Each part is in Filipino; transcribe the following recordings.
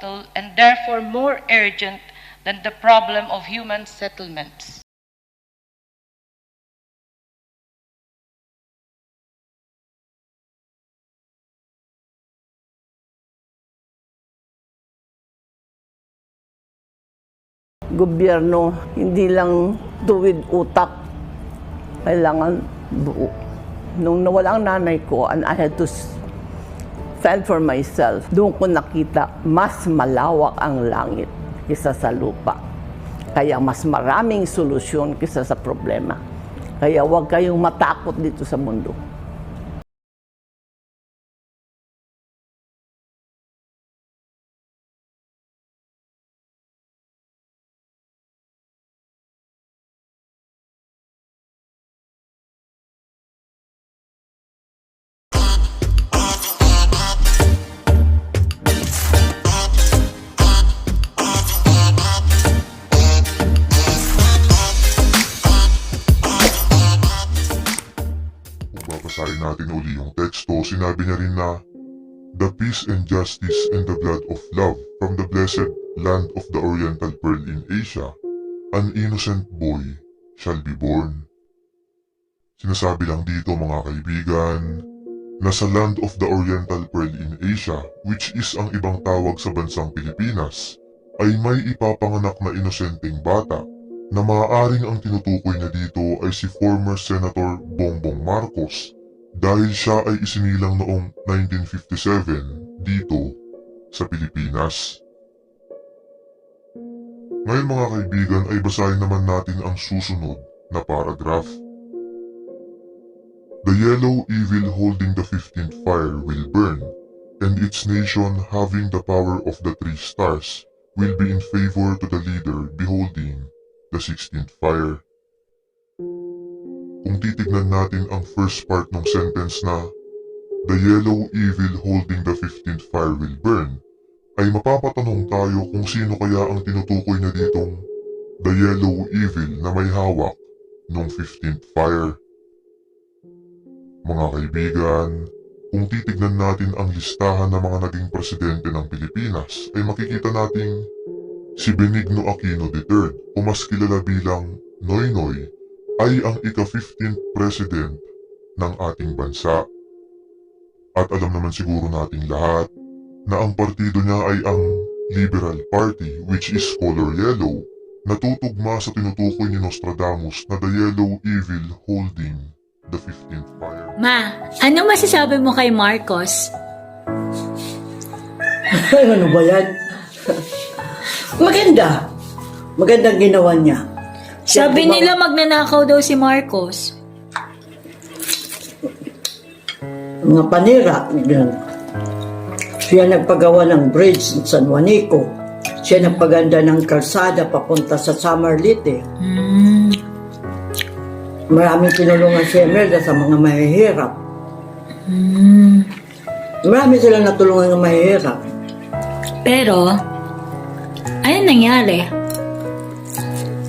vital and therefore more urgent than the problem of human settlements. Gobyerno, hindi lang tuwid utak, kailangan buo. Nung nawala ang nanay ko and I had to fend for myself, doon ko nakita mas malawak ang langit kaysa sa lupa. Kaya mas maraming solusyon kaysa sa problema. Kaya huwag kayong matakot dito sa mundo. Babasahin natin uli yung teksto. Sinabi niya rin na, "The peace and justice and the blood of love from the blessed land of the Oriental Pearl in Asia, an innocent boy shall be born." Sinasabi lang dito mga kaibigan, na sa land of the Oriental Pearl in Asia, which is ang ibang tawag sa bansang Pilipinas, ay may ipapanganak na inosenteng bata na maaaring ang tinutukoy na dito ay si former Senator Bongbong Marcos dahil siya ay isinilang noong 1957 dito sa Pilipinas. Ngayon mga kaibigan ay basahin naman natin ang susunod na paragraph. "The yellow evil holding the 15th fire will burn, and its nation having the power of the 3 stars will be in favor to the leader beholding the 16th fire." Kung titignan natin ang first part ng sentence na "The yellow evil holding the 15th fire will burn", ay mapapatanong tayo kung sino kaya ang tinutukoy na ditong the yellow evil na may hawak ng 15th fire. Mga kaibigan, kung titignan natin ang listahan ng mga naging presidente ng Pilipinas, ay makikita nating si Benigno Aquino III, o mas kilala bilang Noynoy, ay ang ika-15th president ng ating bansa. At alam naman siguro nating lahat na ang partido niya ay ang Liberal Party, which is color yellow, na tutugma sa tinutukoy ni Nostradamus na the yellow evil holding the 15th fire. Ma, ano masasabi mo kay Marcos? Ano ba yan? Maganda. Magandang ginawa niya. Sabi nila magnanakaw daw si Marcos. Mga panira. Siya nagpagawa ng bridge sa San Juanico. Siya nagpaganda ng kalsada papunta sa Samarlite. Maraming tinulungan si Imelda sa mga mahihirap. Marami silang natulungan ng mahihirap. Pero, ano nangyari?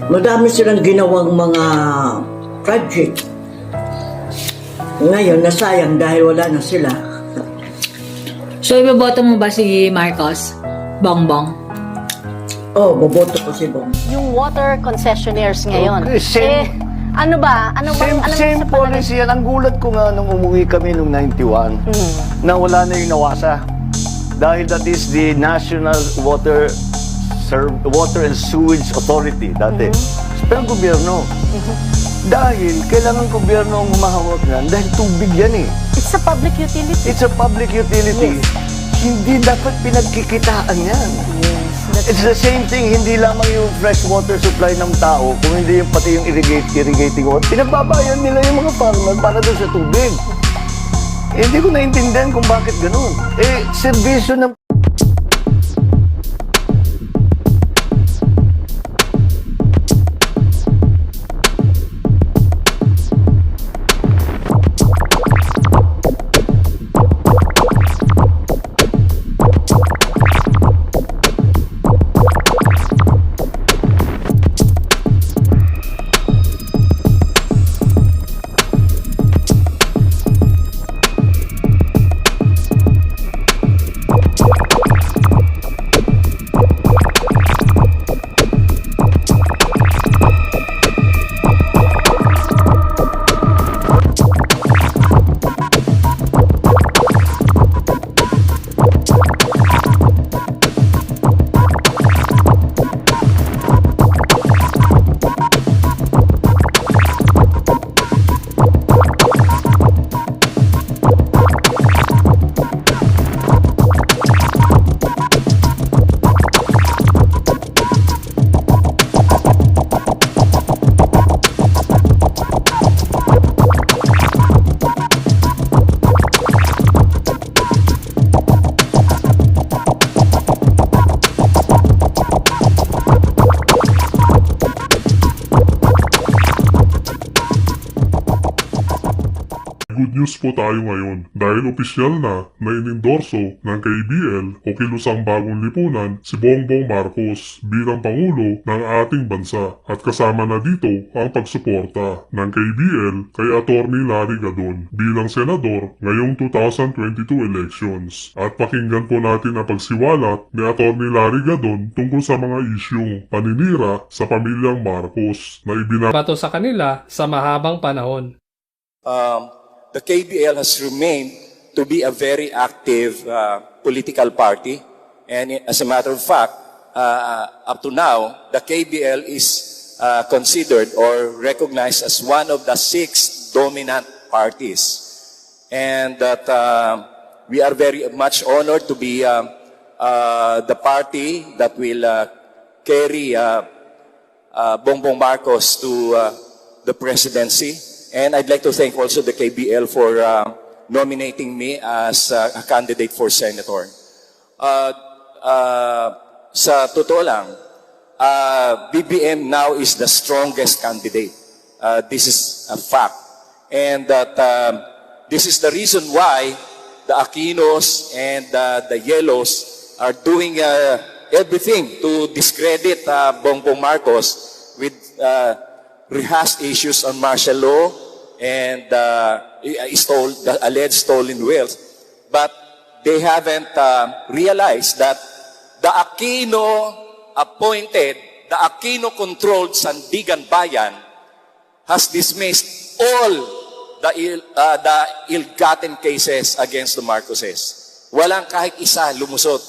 Madami silang ginawang mga project. Ngayon, nasayang dahil wala na sila. So, iboboto mo ba si Marcos? Bongbong? Oh, boboto ko si Bong. Yung water concessionaires ngayon. Okay, Ano ba? same policy yan. Ang gulat ko nga nung umuwi kami nung 91 na wala na yung nawasa. Dahil that is the National Water and Sewage Authority dati. Pero gobyerno. Dahil kailangan gobyerno ang humahawak yan dahil tubig yan eh. It's a public utility. It's a public utility. Yes. Hindi dapat pinagkikitaan yan. It's the same thing, hindi lamang yung fresh water supply ng tao, kung hindi yung pati yung irrigating water. Pinagbabayan nila yung mga farmer para doon sa tubig. Hindi ko naintindihan kung bakit ganun. Serbisyo ng news po tayo ngayon dahil opisyal na inendorso ng KBL o Kilusang Bagong Lipunan si Bongbong Marcos bilang Pangulo ng ating bansa at kasama na dito ang pagsuporta ng KBL kay Attorney Larry Gadon bilang senador ngayong 2022 elections. At pakinggan po natin ang pagsiwalat ni Attorney Larry Gadon tungkol sa mga isyung paninira sa pamilyang Marcos na bato sa kanila sa mahabang panahon. The KBL has remained to be a very active political party. And as a matter of fact, up to now, the KBL is considered or recognized as one of the 6 dominant parties. And that we are very much honored to be the party that will carry Bongbong Marcos to the presidency. And I'd like to thank also the KBL for nominating me as a candidate for senator. Sa totoo lang, BBM now is the strongest candidate. This is a fact. And that this is the reason why the Aquinos and the Yellows are doing everything to discredit Bongbong Marcos with rehashed issues on martial law and the alleged stolen wealth. But they haven't realized that the Aquino-appointed, the Aquino-controlled Sandigan Bayan has dismissed all the ill-gotten cases against the Marcoses. Walang kahit isa lumusot,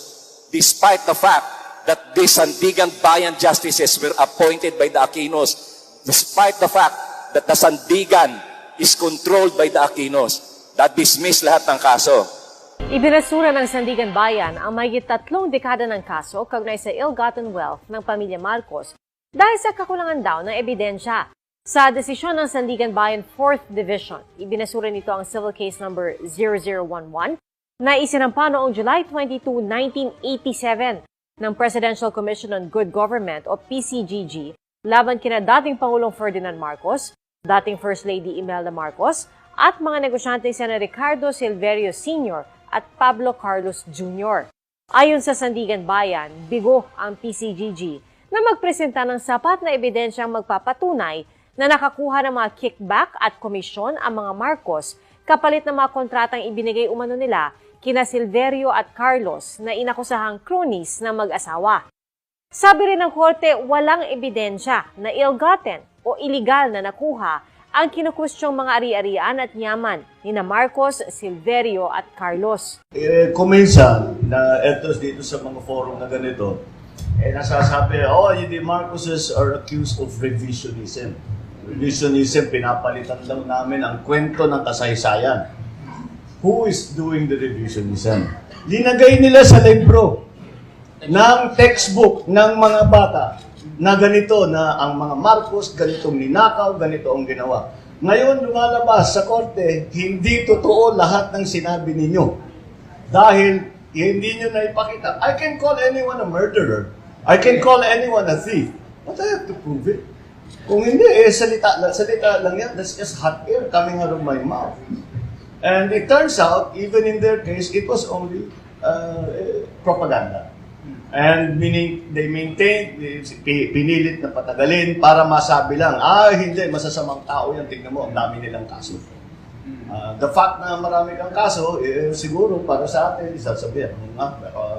despite the fact that the Sandigan Bayan justices were appointed by the Aquinos, despite the fact that the Sandigan is controlled by the Aquinos, that dismiss lahat ng kaso. Ibinasura ng Sandigan Bayan ang mahigit 3 dekada ng kaso kaugnay sa ill-gotten wealth ng pamilya Marcos dahil sa kakulangan daw ng ebidensya. Sa desisyon ng Sandigan Bayan 4th Division, ibinasura nito ang civil case number 0011 na isinampa noong July 22, 1987 ng Presidential Commission on Good Government o PCGG laban kina dating Pangulong Ferdinand Marcos, dating First Lady Imelda Marcos, at mga negosyante sina Ricardo Silverio Sr. at Pablo Carlos Jr. Ayon sa Sandigan Bayan, bigo ang PCGG na magpresenta ng sapat na ebidensyang magpapatunay na nakakuha ng mga kickback at komisyon ang mga Marcos kapalit ng mga kontratang ibinigay umano nila kina Silverio at Carlos na inakusahang cronies na mag-asawa. Sabi rin ng korte, walang ebidensya na ill-gotten o iligal na nakuha ang kinukustyong mga ari-arian at yaman ni na Marcos, Silverio at Carlos. Kuminsan na etos dito sa mga forum na ganito, nasasabi, the Marcoses are accused of revisionism. Revisionism, pinapalitan lang namin ang kwento ng kasaysayan. Who is doing the revisionism? Linagay nila sa libro ng textbook ng mga bata na ganito na ang mga Marcos, ganitong ninakaw, ganito ang ginawa. Ngayon, lumalabas sa korte, hindi totoo lahat ng sinabi ninyo. Dahil hindi nyo na ipakita. I can call anyone a murderer. I can call anyone a thief. But I have to prove it. Kung hindi, salita lang yan. That's just hot air coming out of my mouth. And it turns out, even in their case, it was only propaganda. And meaning, they maintained, pinilit na patagalin para masabi lang, hindi, masasamang tao yan, tignan mo, ang dami nilang kaso. The fact na marami kang kaso, siguro para sa atin, sasabihin,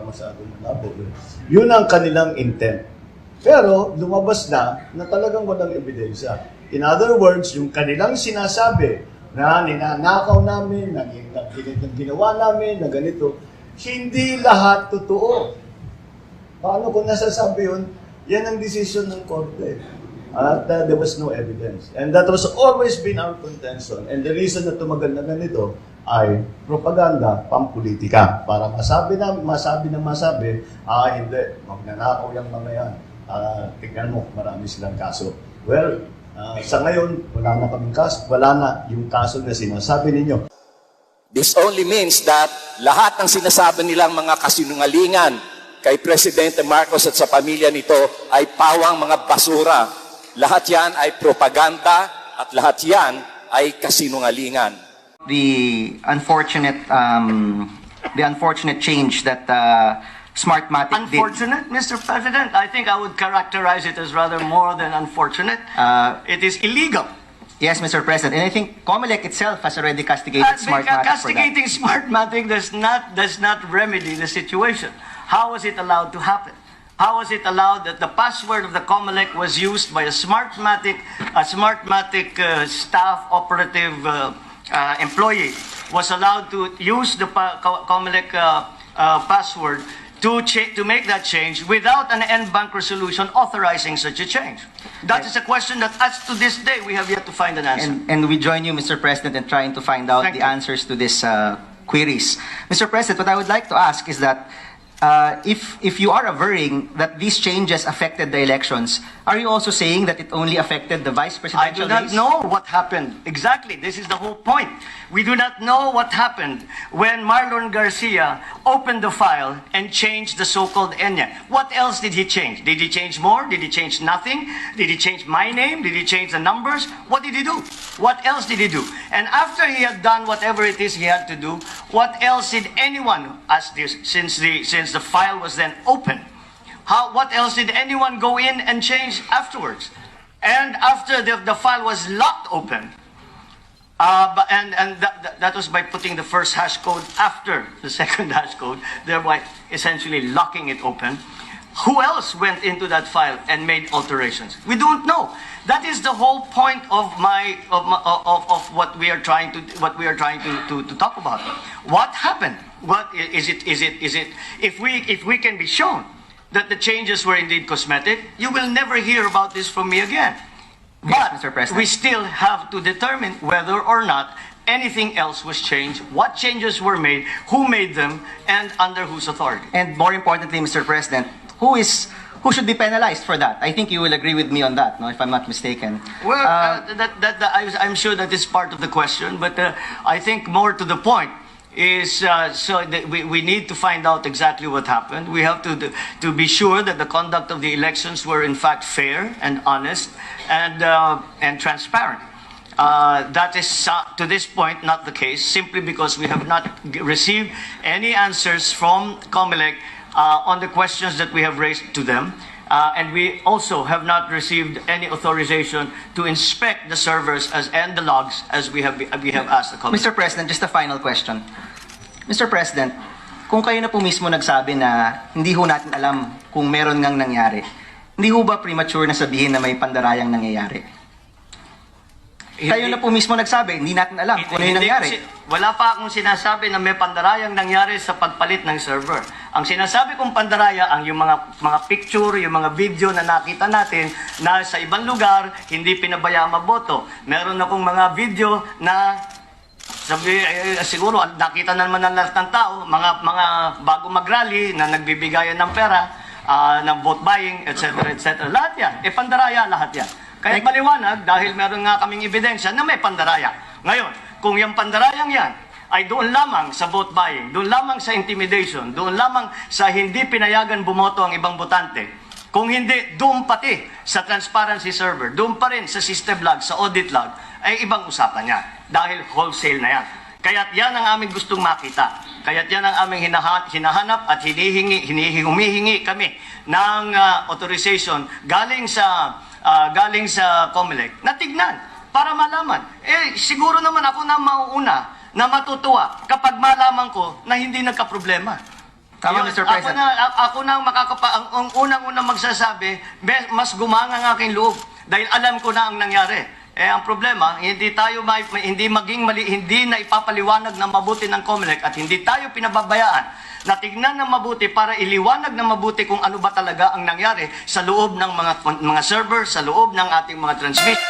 masyadong malabo. Yun ang kanilang intent. Pero lumabas na talagang walang ebidensya. In other words, yung kanilang sinasabi na ninanakaw namin, na ginawa namin, na ganito, hindi lahat totoo. Paano kung nasasabi yun? Yan ang decision ng korte. At there was no evidence. And that was always been our contention. And the reason na tumagal na ganito ay propaganda, pampolitika. Para masabi, hindi, magnanakaw yung mga yan. Tignan mo, marami silang kaso. Well, sa ngayon, wala na kaming kaso. Wala na yung kaso na sinasabi ninyo. This only means that lahat ng sinasabi nilang mga kasinungalingan kay Presidente Marcos at sa pamilya nito ay pawang mga basura. Lahat yan ay propaganda at lahat yan ay kasinungalingan. the unfortunate change that Smartmatic did. Unfortunate, Mr. President? I think I would characterize it as rather more than unfortunate. It is illegal. Yes, Mr. President, and I think COMELEC itself has already castigated Smartmatic for that. Castigating Smartmatic does not remedy the situation. How was it allowed to happen? How was it allowed that the password of the COMELEC was used by a Smartmatic staff operative employee was allowed to use the COMELEC password to make that change without an end bank resolution authorizing such a change? That is a question that, as to this day, we have yet to find an answer. And we join you, Mr. President, in trying to find out Thank the you. answers to these queries. Mr. President, what I would like to ask is that if you are averring that these changes affected the elections, are you also saying that it only affected the vice I presidential do not race? know what happened. Exactly. This is the whole point. We do not know what happened when Marlon Garcia opened the file and changed the so-called ENIAC. What else did he change? Did he change more? Did he change nothing? Did he change my name? Did he change the numbers? What did he do? What else did he do? And after he had done whatever it is he had to do, what else did anyone ask this since the file was then open? What else did anyone go in and change afterwards? And after the file was locked open, that was by putting the first hash code after the second hash code, thereby essentially locking it open. Who else went into that file and made alterations? We don't know. That is the whole point of what we are trying to talk about. What happened? What is it? If we can be shown that the changes were indeed cosmetic, you will never hear about this from me again. But Mr. President. we still have to determine whether or not anything else was changed, what changes were made, who made them, and under whose authority. And more importantly, Mr. President, who should be penalized for that? I think you will agree with me on that, no, if I'm not mistaken. Well, I'm sure that is part of the question, but I think more to the point is we need to find out exactly what happened. We have to be sure that the conduct of the elections were in fact fair and honest and transparent. That is to this point not the case, simply because we have not received any answers from COMELEC on the questions that we have raised to them. And we also have not received any authorization to inspect the servers and the logs as we have asked the COMELEC. Mr. President, just a final question. Mr. President, kung kayo na po mismo nagsabi na hindi ho natin alam kung meron ngang nangyari, hindi ho ba premature na sabihin na may pandarayang nangyayari? Kayo na po mismo nagsabi, hindi natin alam kung ano yung nangyari. Wala pa akong sinasabi na may pandarayang nangyari sa pagpalit ng server. Ang sinasabi kong pandaraya ang yung mga picture, yung mga video na nakita natin na sa ibang lugar hindi pinabayaan maboto. Meron akong mga video na siguro nakita na naman ng lahat ng tao, mga bago mag-rally na nagbibigayan ng pera, ng vote buying, etc. etc. Lahat yan. Pandaraya lahat yan. Kaya maliwanag dahil meron nga kaming ebidensya na may pandaraya. Ngayon, kung yung pandarayang yan ay doon lamang sa vote buying, doon lamang sa intimidation, doon lamang sa hindi pinayagan bumoto ang ibang botante, kung hindi, doon pati sa transparency server, doon pa rin sa system log, sa audit log, ay ibang usapan niya. Dahil wholesale na yan. Kaya't yan ang aming gustong makita. Kaya't yan ang aming hinahanap at humihingi kami ng authorization galing sa COMELEC na tignan para malaman. Siguro naman ako na mauuna na matutuwa kapag malaman ko na hindi nagka-problema. Tama, Mr. President. Ako na ang unang-unang magsasabi, mas gumanga ang aking loob dahil alam ko na ang nangyari. Ang problema, hindi na ipapaliwanag ng mabuti ng COMELEC at hindi tayo pinababayaan na tignan ng mabuti para iliwanag ng mabuti kung ano ba talaga ang nangyari sa loob ng mga server, sa loob ng ating mga transmission.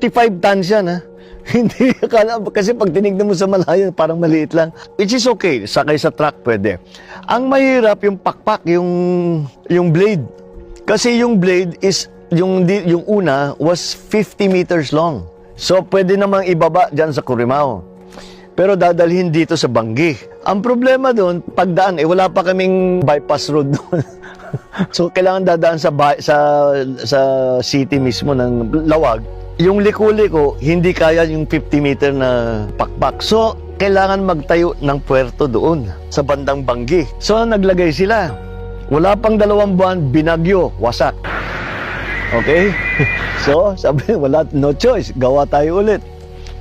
55 tons yan, ha? Hindi, akala, kasi pag tinignan mo sa malayo, parang maliit lang. Which is okay, sakay sa truck pwede. Ang mahirap yung pakpak, yung blade. Kasi yung blade is, yung una was 50 meters long. So, pwede namang ibaba dyan sa Corimao. Pero dadalhin dito sa Banggi. Ang problema doon, pagdaan, wala pa kaming bypass road doon. So, kailangan dadaan sa city mismo ng Lawag. Yung liko-liko, hindi kaya yung 50 meter na pakpak. So, kailangan magtayo ng puerto doon sa bandang Banggi. So, naglagay sila. Wala pang 2 buwan, binagyo, wasak. Okay? So, sabi, no choice, gawa tayo ulit.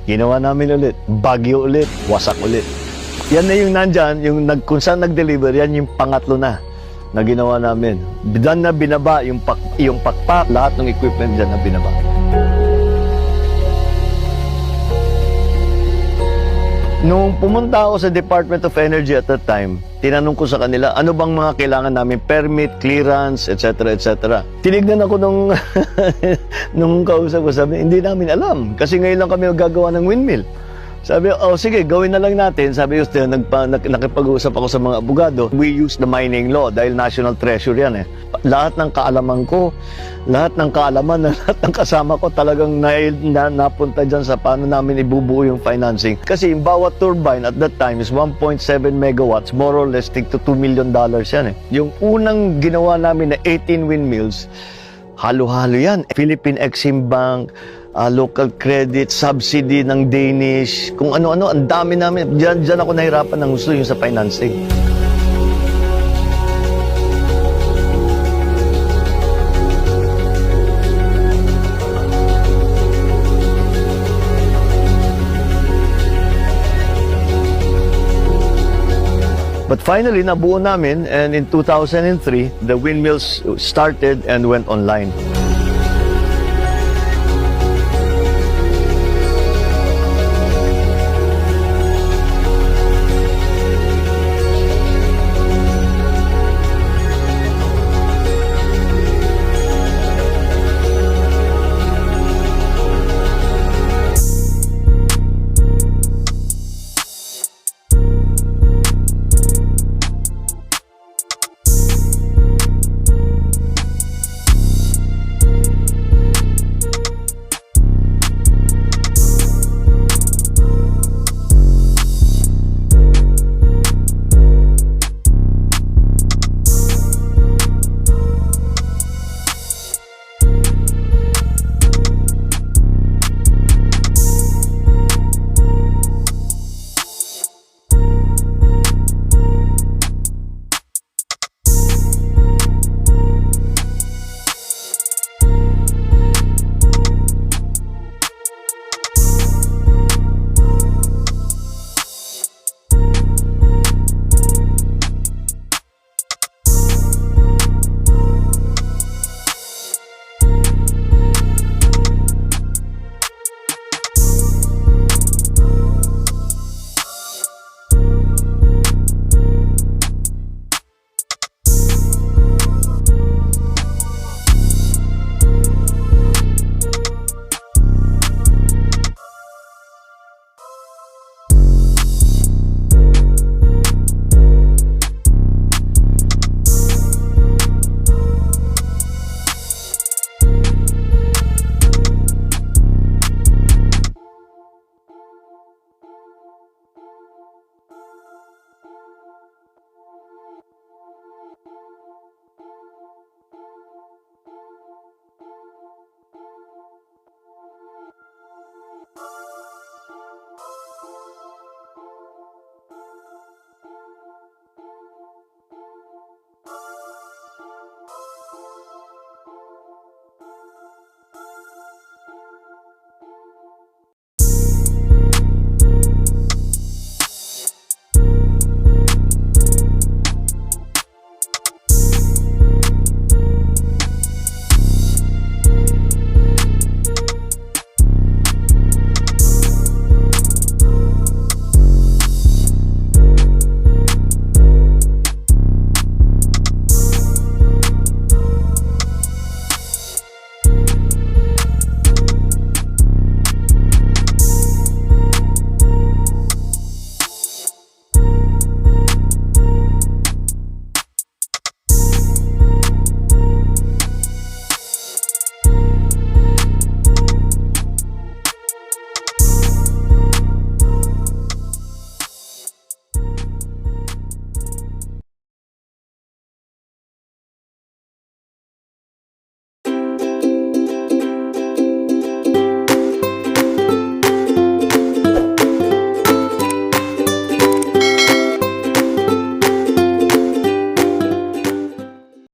Ginawa namin ulit, bagyo ulit, wasak ulit. Yan na yung nandyan, kung saan nag-deliver, yan yung pangatlo na ginawa namin. Diyan na binaba yung pakpak, lahat ng equipment dyan na binaba. Nung pumunta ako sa Department of Energy at that time, tinanong ko sa kanila, ano bang mga kailangan namin, permit, clearance, etc., etc. Tinignan ako nung kausap ko, sabi, hindi namin alam. Kasi ngayon lang kami gagawa ng windmill. Sabi, sige, gawin na lang natin. Sabi, nakipag-usap ako sa mga abogado. We use the mining law dahil national treasure yan eh. Lahat ng kaalaman ko, lahat ng kaalaman, lahat ng kasama ko talagang napunta dyan sa paano namin ibubuo yung financing. Kasi yung bawat turbine at that time is 1.7 megawatts, more or less, tig to $2 million yan eh. Yung unang ginawa namin na 18 windmills, halo-halo yan. Philippine Exim Bank, local credit, subsidy ng Danish, kung ano-ano, ang dami namin. Diyan ako nahirapan ng gusto yung sa financing. But finally, nabuo namin, and in 2003, the windmills started and went online.